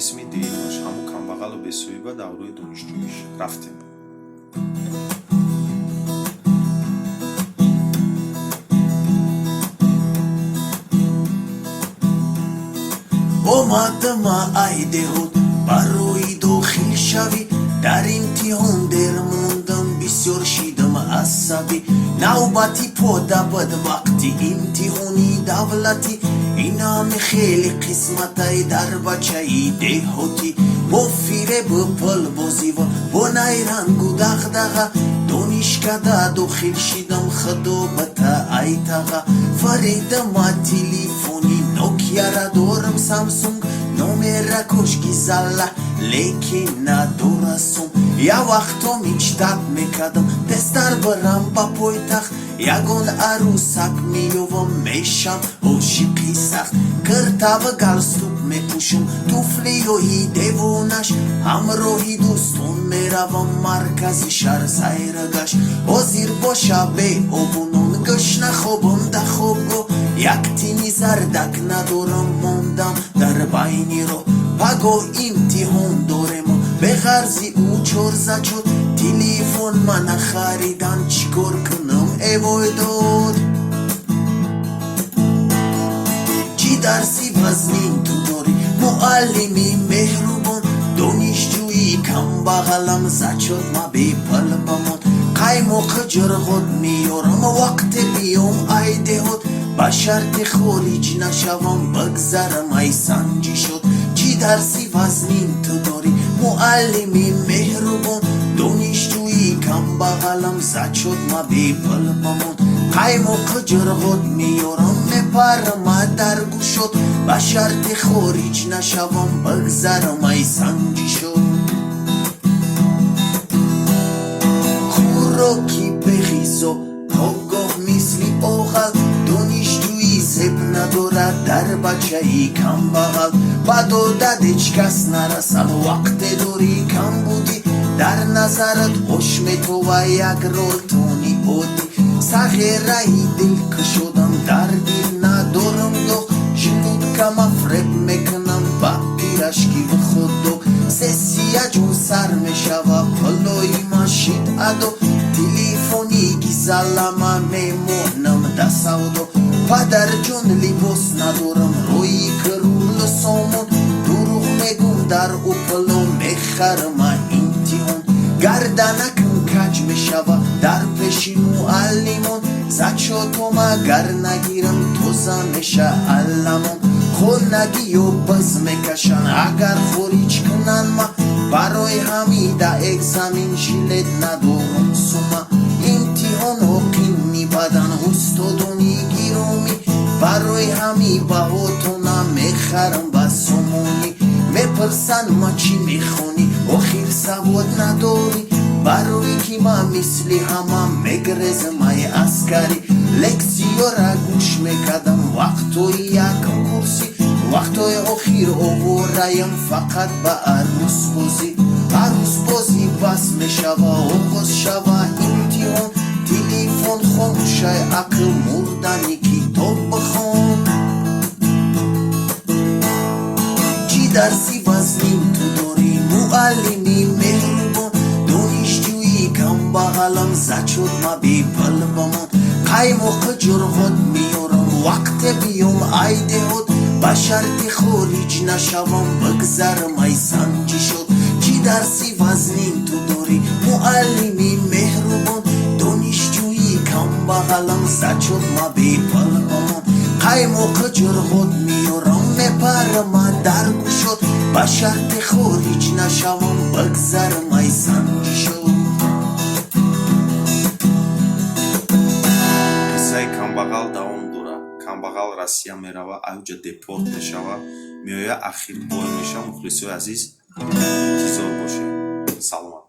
қисми диидаш ҳамун камбағалу бесоҳиба давраи донишҷӯиш рафтем. омадам ай деҳот барои дохил шавӣ дар имтиҳон дер мондам бисёр шидам асабӣ навбати пода бадвақти имтиҳони давлатӣ ин ҳаме хеле қисматай дар бачаи деҳотӣ бо фиребу пулбозива бо найрангу дағдаға донишкада дохил шидам худобата айтаға фаридама телефони нокияра дорам самсунг номера кошки зала лекин надорасум я вақто мечтаб мекардам тезтар барам ба пойтахт ягон арӯсак меёвам мешам ошиқи сахт киртава галстук мепӯшам туфлиёи девонаш ҳамроҳи дӯстон меравам маркази шаҳр сайрагаш ҳозир боша беобунон гӯшна хобам да хобгоҳ як тини зардак надорам мондам дар байни роҳ пагоҳ имтиҳон дорема беғарзи ӯ чорзачот телефон мана харидан чӣ кор кунам эвой дод чӣ дарси вазнин ту дорӣ муаллими меҳрубон донишҷӯи камбағалам зачот ма бепал бамон қаймоқи ҷирғот меёрам вақте биём ай деҳот ба шарти хориҷ нашавам бигзарам ай санҷишот чӣ дарси вазнин ту дорӣ муаллими меҳрубон донишҷӯи камбағалам зачот ма бепал бамон қаймоқи ҷирғот меёрам мепарама дар гӯшот ба шарти хориҷ нашавам бигзарам ай санҷишот хӯроки беғизо огоҳ мисли оғал донишҷӯи зеб надорад дар бачаи камбағал ба додат ҳеҷ кас нарасад вақте дорӣ камбудӣ дар назарат хош метова як ролтони оддӣ сағираи дилкушодам дар дил надорам доғ жилудкама фреб мекунам ба пирашки худдо сессия ҷон сар мешава пулои машид адо телефони гизалама мемонам да савдо падарҷон либос надорам рӯи кирулу сомон дурӯғ мегум дар упло мехарма имтиҳон гарданакам каҷ мешава дар пеши муаллимон зачотома гар нагирам тоза меша алламон хонагиё биз мекашан агар хориҷ кунан ма барои ҳамида экзамин жилет надорам сума имтиҳонҳо қинни бадан устодони гиромӣ барои ҳами баҳотона мехарам ба сомонӣ мепурсанд ма чӣ мехонӣ охир савод надорӣ барои ки ма мисли ҳама мегрезам ай аскарӣ лексиёра гӯш мекардам вақтои якм курсӣ вақтои охир овораям фақат ба арӯсбозӣ арӯсбозӣ бас мешава оғоз шава имтиҳон телефон хомӯшай ақл мурдани китоб бихон чӣ дарси вазнин ту дорӣ муаллими меҳрубон донишҷӯи камбағалам зачот ма бепал бамон қаймоқи ҷурғот меёрам вақте биём ай деҳот ба шарти хориҷ нашавам бигзарам ай санҷишот чӣ дарси вазнин ту дорӣ муаллими меҳрубон донишҷӯи камбағалам зачот ма бепал бамон қаймоқи ҷурғот меёрам мепарама дар гӯшот ба шарти хориҷ нашавам бигзарам ай санҷишот қиссаи камбағал давом дорад. Камбағал Россия мерава, авҷа депорт мешава, меояд ахир бой меша. Мухлисои азиз интизор бошед. Саломат.